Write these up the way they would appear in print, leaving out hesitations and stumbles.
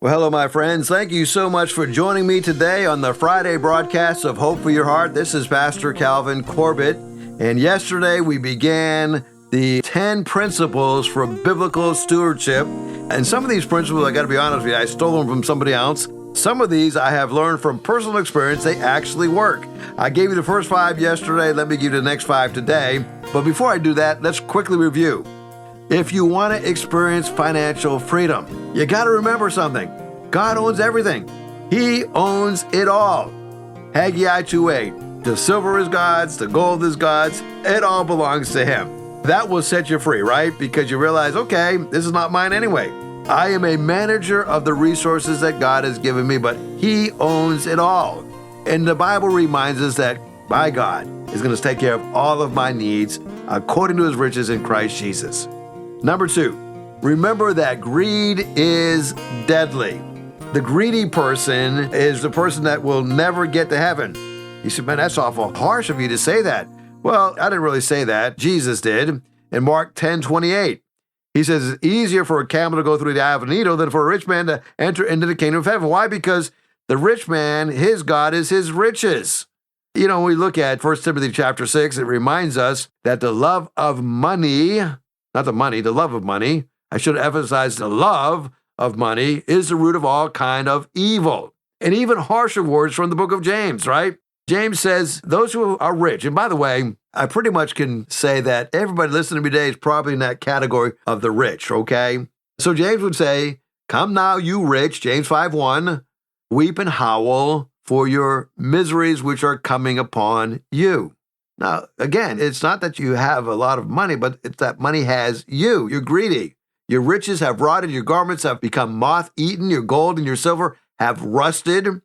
Well, hello, my friends. Thank you so much for joining me today on the Friday broadcast of Hope for Your Heart. This is Pastor Calvin Corbett, and yesterday we began the 10 principles for biblical stewardship. And some of these principles, I got to be honest with you, I stole them from somebody else. Some of these I have learned from personal experience. They actually work. I gave you the first 5 yesterday. Let me give you the next 5 today. But before I do that, let's quickly review. If you want to experience financial freedom, you got to remember something. God owns everything. He owns it all. Haggai 2:8. The silver is God's, the gold is God's. It all belongs to Him. That will set you free, right? Because you realize, okay, this is not mine anyway. I am a manager of the resources that God has given me, but He owns it all. And the Bible reminds us that my God is going to take care of all of my needs according to His riches in Christ Jesus. Number 2, remember that greed is deadly. The greedy person is the person that will never get to heaven. You say, man, that's awful harsh of you to say that. Well, I didn't really say that. Jesus did. In Mark 10:28, He says it's easier for a camel to go through the eye of a needle than for a rich man to enter into the kingdom of heaven. Why? Because the rich man, his God is his riches. You know, when we look at 1 Timothy chapter 6, it reminds us that the love of money, not the money, the love of money, I should emphasize the love of money, is the root of all kind of evil. And even harsher words from the book of James, right? James says, those who are rich, and by the way, I pretty much can say that everybody listening to me today is probably in that category of the rich, okay? So James would say, come now, you rich, James 5:1, weep and howl for your miseries which are coming upon you. Now, again, it's not that you have a lot of money, but it's that money has you. You're greedy. Your riches have rotted. Your garments have become moth-eaten. Your gold and your silver have rusted,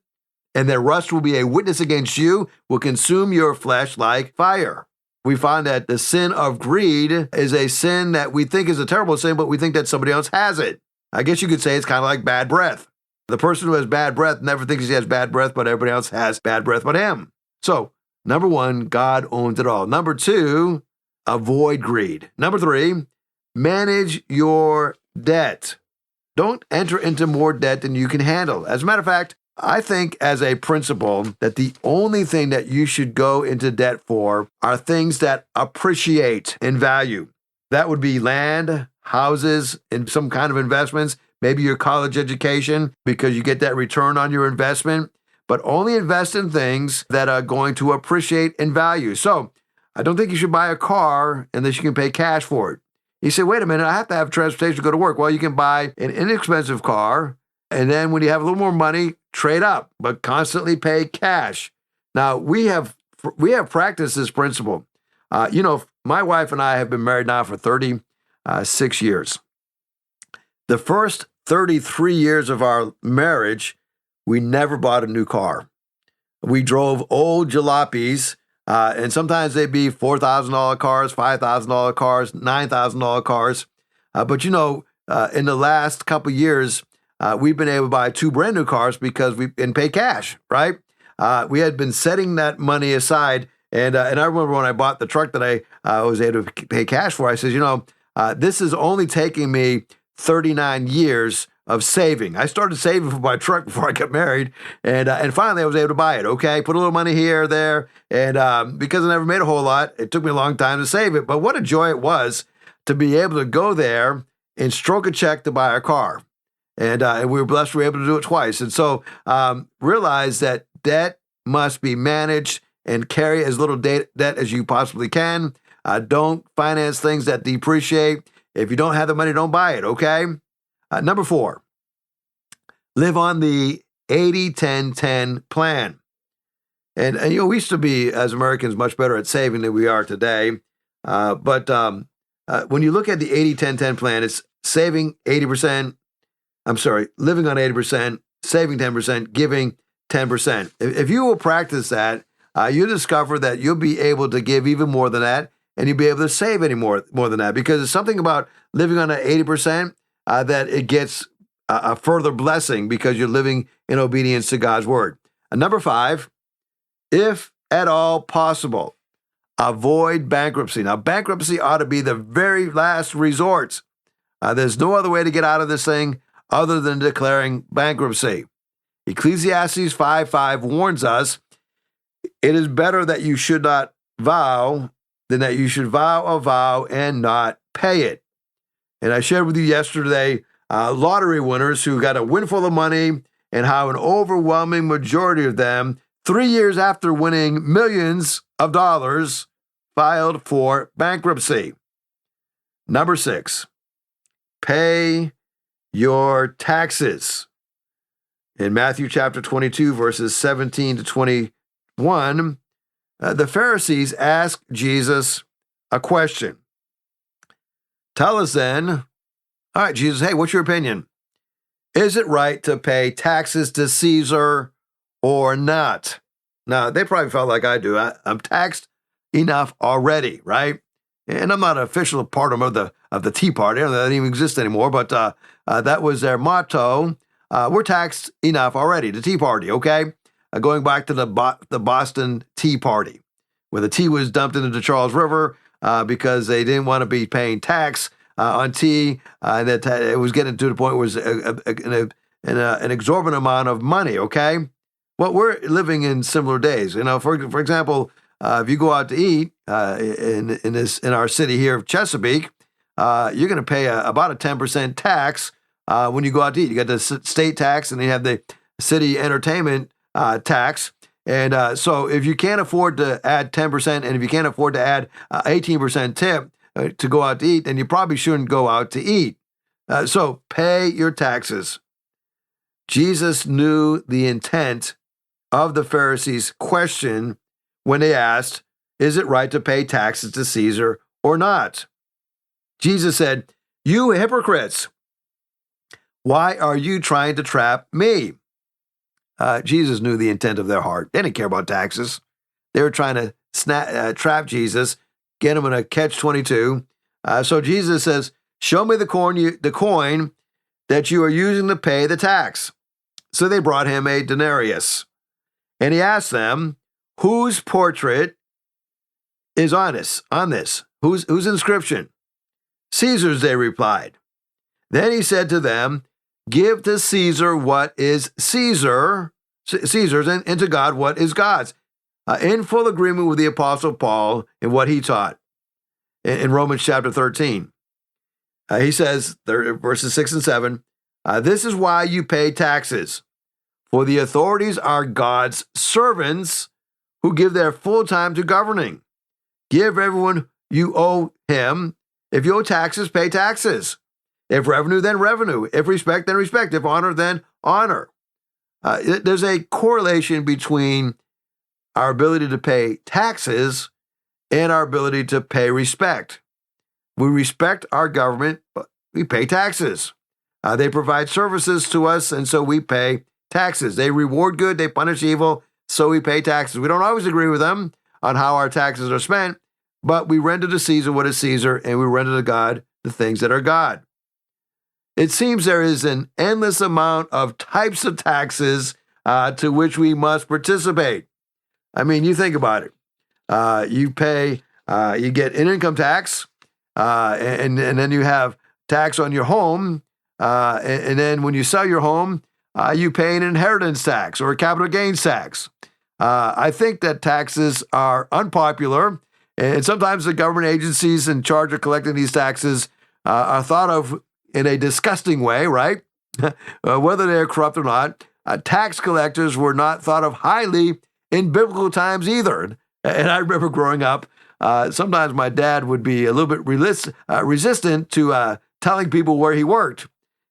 and their rust will be a witness against you, will consume your flesh like fire. We find that the sin of greed is a sin that we think is a terrible sin, but we think that somebody else has it. I guess you could say it's kind of like bad breath. The person who has bad breath never thinks he has bad breath, but everybody else has bad breath but him. So, number 1, God owns it all. Number 2, avoid greed. Number 3, manage your debt. Don't enter into more debt than you can handle. As a matter of fact, I think as a principle that the only thing that you should go into debt for are things that appreciate in value. That would be land, houses, and some kind of investments, maybe your college education, because you get that return on your investment. But only invest in things that are going to appreciate in value. So I don't think you should buy a car unless you can pay cash for it. You say, wait a minute, I have to have transportation to go to work. Well, you can buy an inexpensive car, and then when you have a little more money, trade up, but constantly pay cash. Now, we have practiced this principle. My wife and I have been married now for 36 years. The first 33 years of our marriage, we never bought a new car. We drove old jalopies, and sometimes they'd be $4,000 cars, $5,000 cars, $9,000 cars. But in the last couple of years, we've been able to buy 2 brand new cars because and pay cash, right? We had been setting that money aside, and I remember when I bought the truck that I was able to pay cash for, I said, this is only taking me 39 years of saving. I started saving for my truck before I got married, and finally I was able to buy it, okay? Put a little money here or there, and because I never made a whole lot, it took me a long time to save it, but what a joy it was to be able to go there and stroke a check to buy a car. And we were blessed we were able to do it twice. And so realize that debt must be managed and carry as little debt as you possibly can. Don't finance things that depreciate. If you don't have the money, don't buy it, okay? Number 4, live on the 80-10-10 plan. And we used to be, as Americans, much better at saving than we are today. But when you look at the 80-10-10 plan, it's living on 80%, saving 10%, giving 10%. If you will practice that, you'll discover that you'll be able to give even more than that, and you'll be able to save any more than that, because it's something about living on an 80% that it gets a further blessing because you're living in obedience to God's word. Number 5, if at all possible, avoid bankruptcy. Now, bankruptcy ought to be the very last resort. There's no other way to get out of this thing other than declaring bankruptcy. Ecclesiastes 5:5 warns us, it is better that you should not vow than that you should vow a vow and not pay it. And I shared with you yesterday lottery winners who got a windfall of money and how an overwhelming majority of them, 3 years after winning millions of dollars, filed for bankruptcy. Number 6, pay your taxes. In Matthew chapter 22, verses 17 to 21, the Pharisees asked Jesus a question. Tell us then, all right, Jesus, hey, what's your opinion? Is it right to pay taxes to Caesar or not? Now, they probably felt like I do. I'm taxed enough already, right? And I'm not an official part of the Tea Party. I don't know, that doesn't even exist anymore, but that was their motto. We're taxed enough already, the Tea Party, okay? Going back to the Boston Tea Party, where the tea was dumped into the Charles River because they didn't want to be paying tax on tea. That it was getting to the point where it was an exorbitant amount of money, okay? Well, we're living in similar days. You know, for example, if you go out to eat in our city here of Chesapeake, you're going to pay about a 10% tax when you go out to eat. You got the state tax, and you have the city entertainment tax. And so if you can't afford to add 10%, and if you can't afford to add 18% tip to go out to eat, then you probably shouldn't go out to eat. So pay your taxes. Jesus knew the intent of the Pharisees' question when they asked, is it right to pay taxes to Caesar or not? Jesus said, you hypocrites, why are you trying to trap me? Jesus knew the intent of their heart. They didn't care about taxes. They were trying to trap Jesus, get him in a catch-22. So Jesus says, show me the coin that you are using to pay the tax. So they brought him a denarius. And he asked them, whose portrait is on this? Whose inscription? Caesar's, they replied. Then he said to them, give to Caesar what is Caesar's, and to God what is God's. In full agreement with the Apostle Paul in what he taught in Romans chapter 13. He says, verses 6 and 7, this is why you pay taxes, for the authorities are God's servants who give their full time to governing. Give everyone you owe him. If you owe taxes, pay taxes. If revenue, then revenue. If respect, then respect. If honor, then honor. There's a correlation between our ability to pay taxes and our ability to pay respect. We respect our government, but we pay taxes. They provide services to us, and so we pay taxes. They reward good, they punish evil, so we pay taxes. We don't always agree with them on how our taxes are spent, but we render to Caesar what is Caesar, and we render to God the things that are God. It seems there is an endless amount of types of taxes to which we must participate. I mean, you think about it. You get an income tax, and then you have tax on your home, and then when you sell your home, you pay an inheritance tax or a capital gains tax. I think that taxes are unpopular, and sometimes the government agencies in charge of collecting these taxes are thought of in a disgusting way, right? Whether they're corrupt or not, tax collectors were not thought of highly in biblical times either. And I remember growing up, sometimes my dad would be a little bit resistant to telling people where he worked.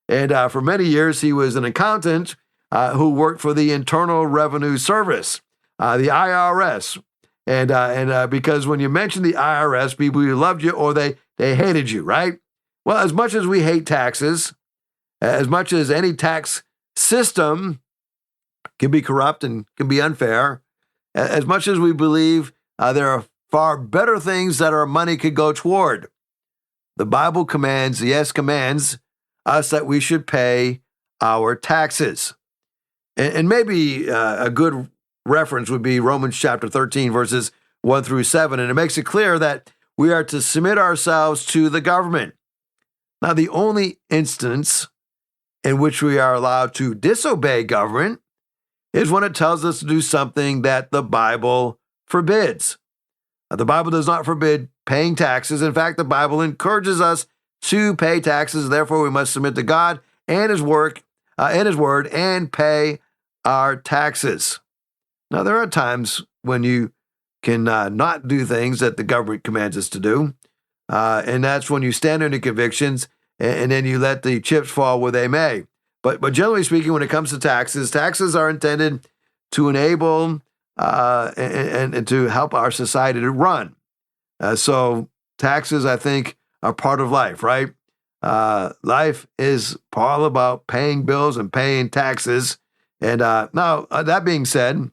And for many years, he was an accountant who worked for the Internal Revenue Service, the IRS. And because when you mention the IRS, people either loved you or they hated you, right? Well, as much as we hate taxes, as much as any tax system can be corrupt and can be unfair, as much as we believe there are far better things that our money could go toward, the Bible commands us that we should pay our taxes. And maybe a good reference would be Romans chapter 13, verses 1 through 7. And it makes it clear that we are to submit ourselves to the government. Now, the only instance in which we are allowed to disobey government is when it tells us to do something that the Bible forbids. The Bible does not forbid paying taxes. In fact, the Bible encourages us to pay taxes. Therefore, we must submit to God and His word and pay our taxes. Now, there are times when you can not do things that the government commands us to do, and that's when you stand under convictions and then you let the chips fall where they may. But generally speaking, when it comes to taxes are intended to enable and to help our society to run. So taxes, I think, are part of life, right? Life is all about paying bills and paying taxes. And now, that being said,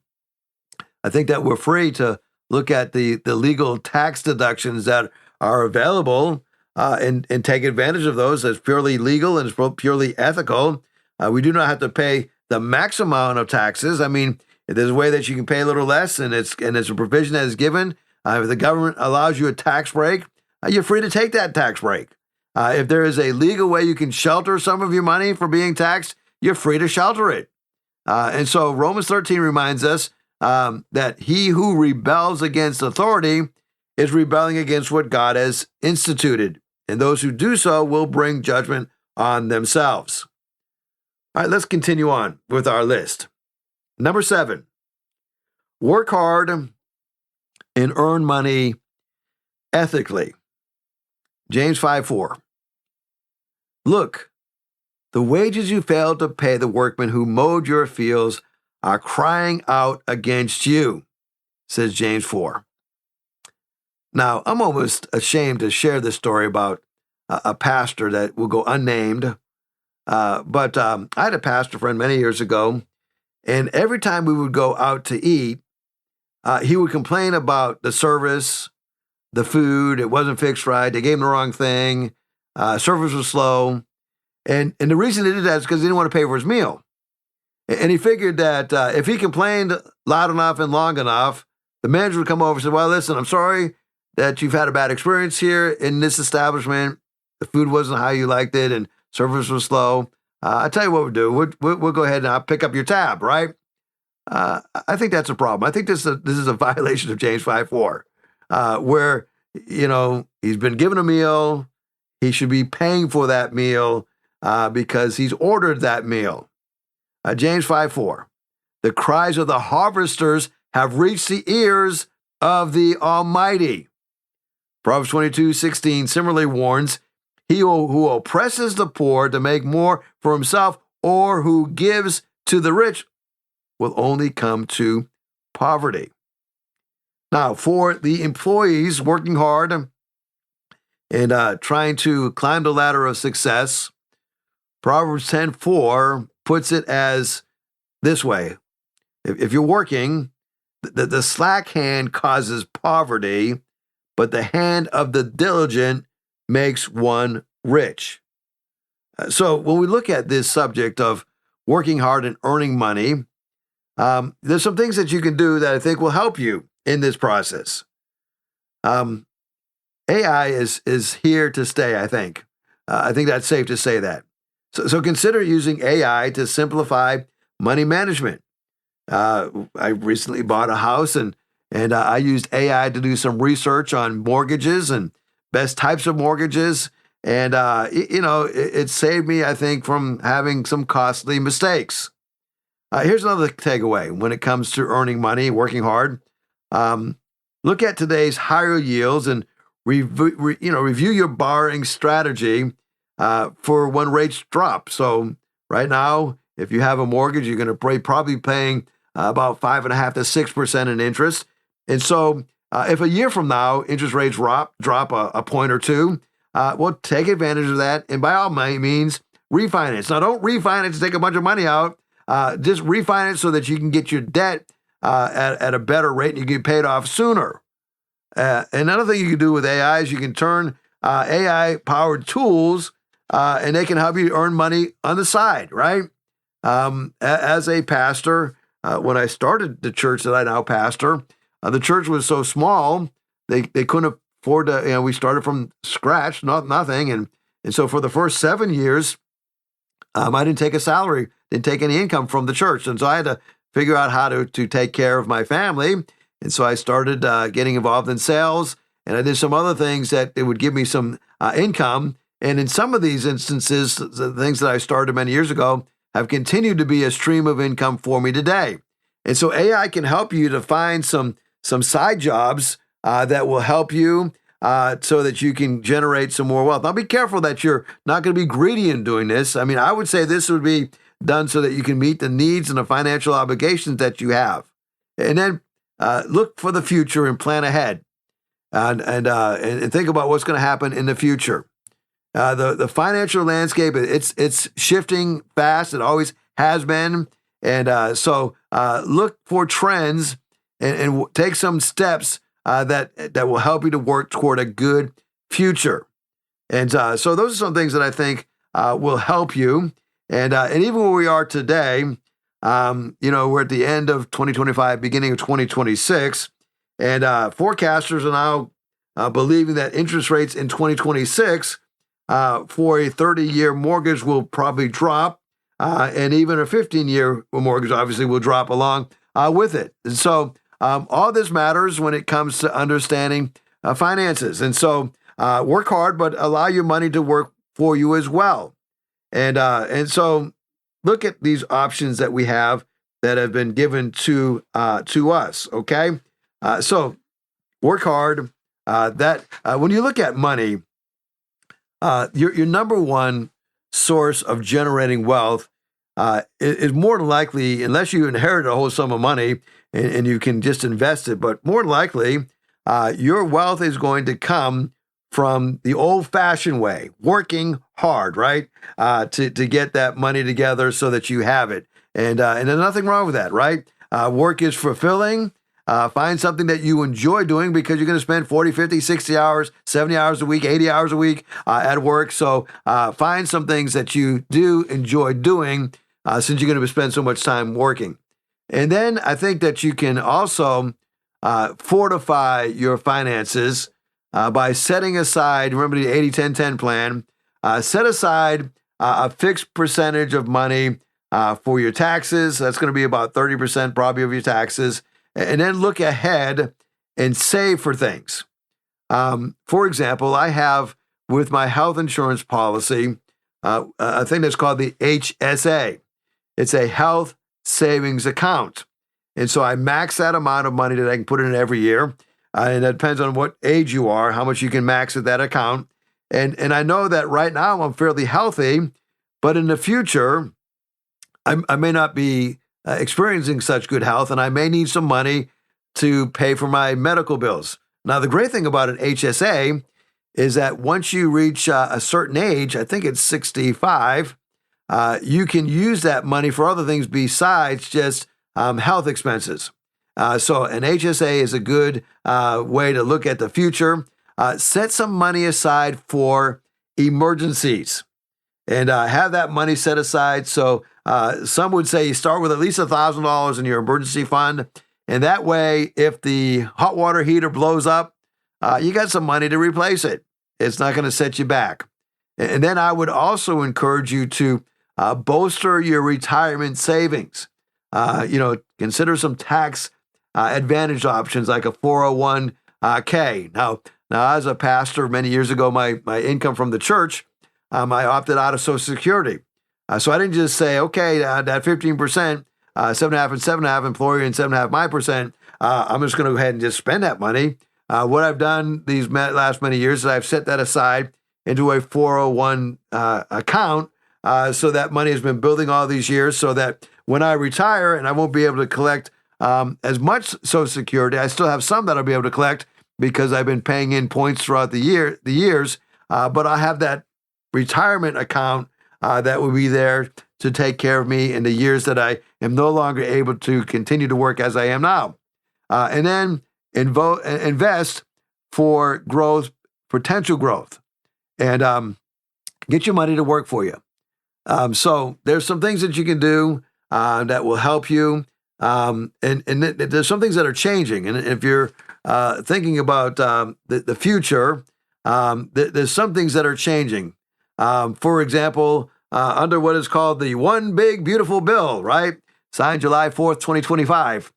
I think that we're free to look at the legal tax deductions that are available and take advantage of those as purely legal and as purely ethical. We do not have to pay the max amount of taxes. I mean, if there's a way that you can pay a little less and it's a provision that is given, if the government allows you a tax break, you're free to take that tax break. If there is a legal way you can shelter some of your money for being taxed, you're free to shelter it. And so Romans 13 reminds us that he who rebels against authority is rebelling against what God has instituted, and those who do so will bring judgment on themselves. All right, let's continue on with our list. Number 7, work hard and earn money ethically. James 5:4. Look, the wages you failed to pay the workmen who mowed your fields are crying out against you, says James 4. Now, I'm almost ashamed to share this story about a pastor that will go unnamed, but I had a pastor friend many years ago, and every time we would go out to eat, he would complain about the service, the food, it wasn't fixed right, they gave him the wrong thing, service was slow, and the reason he did that is because he didn't want to pay for his meal. And he figured that if he complained loud enough and long enough, the manager would come over and say, well, listen, I'm sorry that you've had a bad experience here in this establishment. The food wasn't how you liked it and service was slow. I'll tell you what we'll do. We'll go ahead and I'll pick up your tab, right? I think that's a problem. I think this is a violation of James 5:4, where, he's been given a meal. He should be paying for that meal because he's ordered that meal. James 5:4, the cries of the harvesters have reached the ears of the Almighty. Proverbs 22:16 similarly warns, he who oppresses the poor to make more for himself or who gives to the rich will only come to poverty. Now, for the employees working hard and trying to climb the ladder of success, Proverbs 10:4 puts it as this way. If you're working, the slack hand causes poverty, but the hand of the diligent makes one rich. So when we look at this subject of working hard and earning money, there's some things that you can do that I think will help you in this process. AI is here to stay, I think. I think that's safe to say that. So consider using AI to simplify money management. I recently bought a house and I used AI to do some research on mortgages and best types of mortgages. And, it saved me, I think, from having some costly mistakes. Here's another takeaway when it comes to earning money, working hard. Look at today's higher yields and review your borrowing strategy for when rates drop. So right now, if you have a mortgage, you're going to probably paying about 5.5% to 6% in interest. And so if a year from now, interest rates drop a point or two, well, take advantage of that. And by all means, refinance. Now, don't refinance to take a bunch of money out. Just refinance so that you can get your debt at a better rate and you can pay it off sooner. Another thing you can do with AI is you can turn AI-powered tools and they can help you earn money on the side, right? As a pastor, when I started the church that I now pastor, the church was so small, they couldn't afford to, we started from scratch, nothing. And so for the first 7 years, I didn't take a salary, didn't take any income from the church. And so I had to figure out how to take care of my family. And so I started getting involved in sales, and I did some other things that it would give me some income. And in some of these instances, the things that I started many years ago have continued to be a stream of income for me today. And so AI can help you to find some side jobs that will help you so that you can generate some more wealth. Now, be careful that you're not going to be greedy in doing this. I mean, I would say this would be done so that you can meet the needs and the financial obligations that you have. And then look for the future and plan ahead and think about what's going to happen in the future. The financial landscape, it's shifting fast. It always has been. And so look for trends and take some steps that will help you to work toward a good future. And so those are some things that I think will help you. And even where we are today, we're at the end of 2025, beginning of 2026, and forecasters are now believing that interest rates in 2026 for a 30-year mortgage will probably drop, and even a 15-year mortgage obviously will drop along with it. And so all this matters when it comes to understanding finances. And so work hard, but allow your money to work for you as well. And so look at these options that we have that have been given to us. Okay, so work hard. When you look at money, your number one source of generating wealth is more than likely, unless you inherit a whole sum of money and you can just invest it, but more than likely, your wealth is going to come from the old-fashioned way, working hard, right, to get that money together so that you have it. And there's nothing wrong with that, right? Work is fulfilling. Find something that you enjoy doing, because you're going to spend 40, 50, 60 hours, 70 hours a week, 80 hours a week at work. So find some things that you do enjoy doing since you're going to spend so much time working. And then I think that you can also fortify your finances by setting aside, remember the 80-10-10 plan, set aside a fixed percentage of money for your taxes. That's going to be about 30% probably of your taxes. And then look ahead and save for things. For example, I have with my health insurance policy a thing that's called the HSA. It's a health savings account. And so I max that amount of money that I can put in every year. And that depends on what age you are, how much you can max at that account. And I know that right now I'm fairly healthy, but in the future, I may not be experiencing such good health, and I may need some money to pay for my medical bills. Now, the great thing about an HSA is that once you reach a certain age, I think it's 65, you can use that money for other things besides just health expenses. So an HSA is a good way to look at the future. Set some money aside for emergencies and have that money set aside. So some would say you start with at least $1,000 in your emergency fund. And that way, if the hot water heater blows up, you got some money to replace it. It's not going to set you back. And then I would also encourage you to bolster your retirement savings. Consider some tax advantage options like a 401k. Now, as a pastor many years ago, my income from the church, I opted out of Social Security. So I didn't just say, okay, that 15%, 7.5 and 7.5 employer and 7.5 my percent, I'm just going to go ahead and just spend that money. What I've done these last many years is I've set that aside into a 401 account. So that money has been building all these years so that when I retire and I won't be able to collect as much Social Security, I still have some that I'll be able to collect because I've been paying in points throughout the years. But I have that retirement account that will be there to take care of me in the years that I am no longer able to continue to work as I am now. And then invest for growth, potential growth, and get your money to work for you. So there's some things that you can do that will help you. And there's some things that are changing. And if you're thinking about the future, there's some things that are changing. For example, under what is called the One Big Beautiful Bill, right? Signed July 4th, 2025,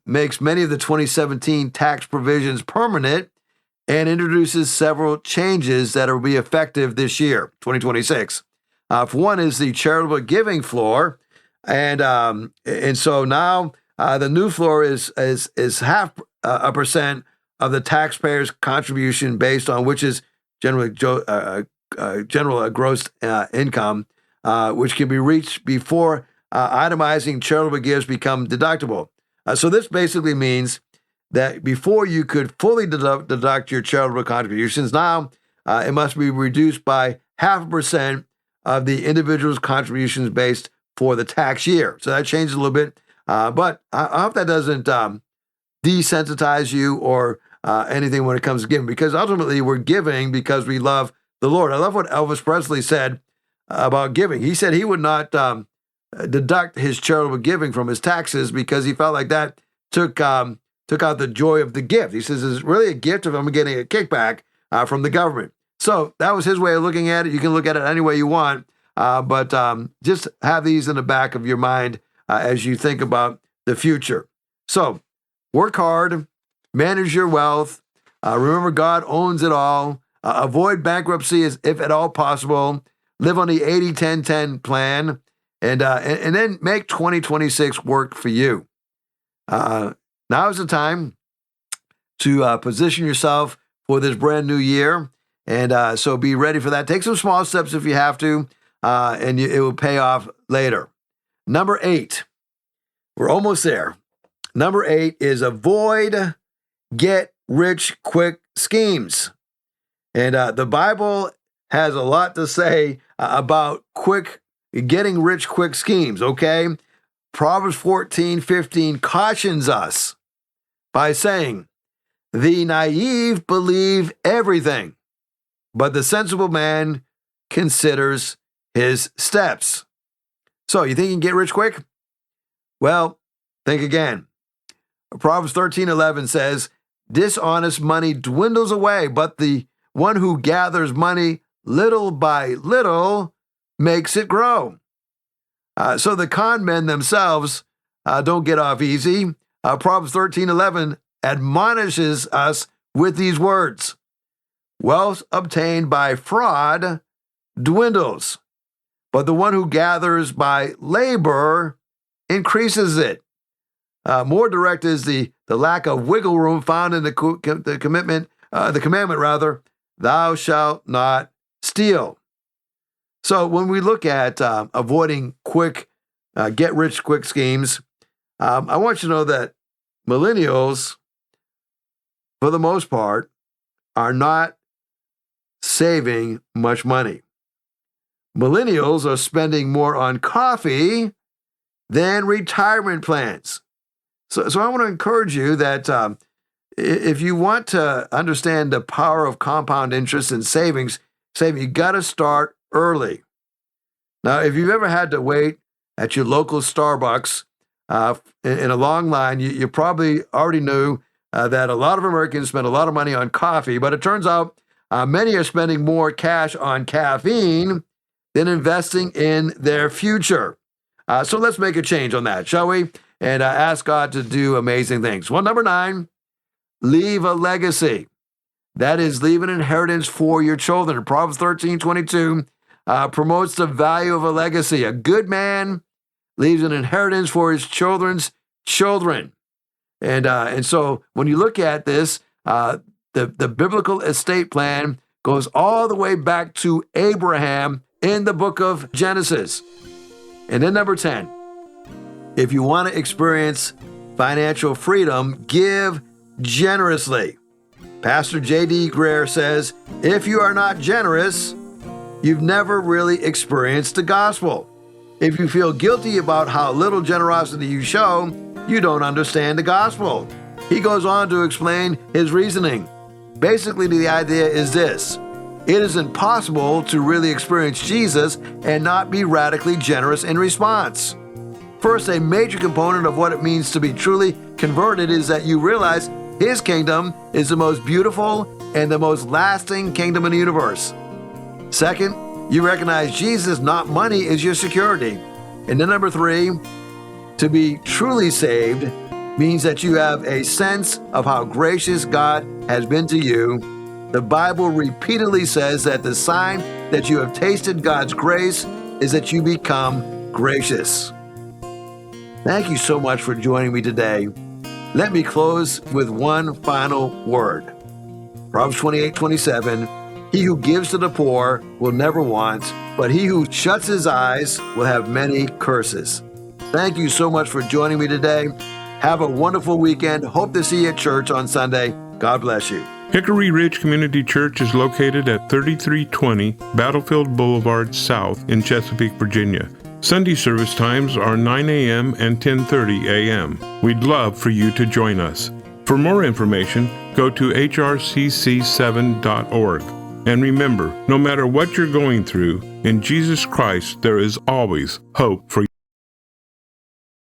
makes many of the 2017 tax provisions permanent and introduces several changes that will be effective this year, 2026. For one is the charitable giving floor. And so now the new floor is half a percent of the taxpayer's contribution based on which is general gross income, which can be reached before itemizing charitable gifts become deductible. So this basically means that before you could fully deduct your charitable contributions, now it must be reduced by 0.5% of the individual's contributions based for the tax year. So that changes a little bit, but I hope that doesn't desensitize you or anything when it comes to giving, because ultimately we're giving because we love the Lord. I love what Elvis Presley said about giving. He said he would not deduct his charitable giving from his taxes because he felt like that took out the joy of the gift. He says it's really a gift if I'm getting a kickback from the government. So that was his way of looking at it. You can look at it any way you want, but just have these in the back of your mind as you think about the future. So work hard, manage your wealth, remember God owns it all, avoid bankruptcy as if at all possible, live on the 80-10-10 plan, and then make 2026 work for you. Now is the time to position yourself for this brand new year. And so be ready for that. Take some small steps if you have to, and it will pay off later. Number 8, we're almost there. Number 8 is avoid get-rich-quick schemes. And the Bible has a lot to say about getting rich quick schemes, okay? Proverbs 14:15 cautions us by saying, the naive believe everything, but the sensible man considers his steps. So you think you can get rich quick? Well, think again. Proverbs 13:11 says, dishonest money dwindles away, but the one who gathers money little by little makes it grow. So the con men themselves don't get off easy. Proverbs 13:11 admonishes us with these words. Wealth obtained by fraud dwindles, but the one who gathers by labor increases it. More direct is the lack of wiggle room found in the commandment, thou shalt not steal. So when we look at avoiding get-rich-quick schemes, I want you to know that millennials, for the most part, are not saving much money. Millennials are spending more on coffee than retirement plans. So I want to encourage you that if you want to understand the power of compound interest and savings, you got to start early. Now, if you've ever had to wait at your local Starbucks in a long line, you probably already knew that a lot of Americans spend a lot of money on coffee, but it turns out many are spending more cash on caffeine than investing in their future. So let's make a change on that, shall we? And ask God to do amazing things. Well, number 9, leave a legacy. That is, leave an inheritance for your children. Proverbs 13:22 promotes the value of a legacy. A good man leaves an inheritance for his children's children. And so when you look at this, the biblical estate plan goes all the way back to Abraham in the book of Genesis. And then number 10, if you want to experience financial freedom, give generously. Pastor J.D. Greer says, if you are not generous, you've never really experienced the gospel. If you feel guilty about how little generosity you show, you don't understand the gospel. He goes on to explain his reasoning. Basically, the idea is this. It is impossible to really experience Jesus and not be radically generous in response. First, a major component of what it means to be truly converted is that you realize His kingdom is the most beautiful and the most lasting kingdom in the universe. Second, You recognize Jesus, not money, is your security. And then number 3, to be truly saved means that you have a sense of how gracious God has been to you. The Bible repeatedly says that the sign that you have tasted God's grace is that you become gracious. Thank you so much for joining me today. Let me close with one final word. Proverbs 28:27, he who gives to the poor will never want, but he who shuts his eyes will have many curses. Thank you so much for joining me today. Have a wonderful weekend. Hope to see you at church on Sunday. God bless you. Hickory Ridge Community Church is located at 3320 Battlefield Boulevard South in Chesapeake, Virginia. Sunday service times are 9 a.m. and 10:30 a.m. We'd love for you to join us. For more information, go to hrcc7.org. And remember, no matter what you're going through, in Jesus Christ there is always hope for you.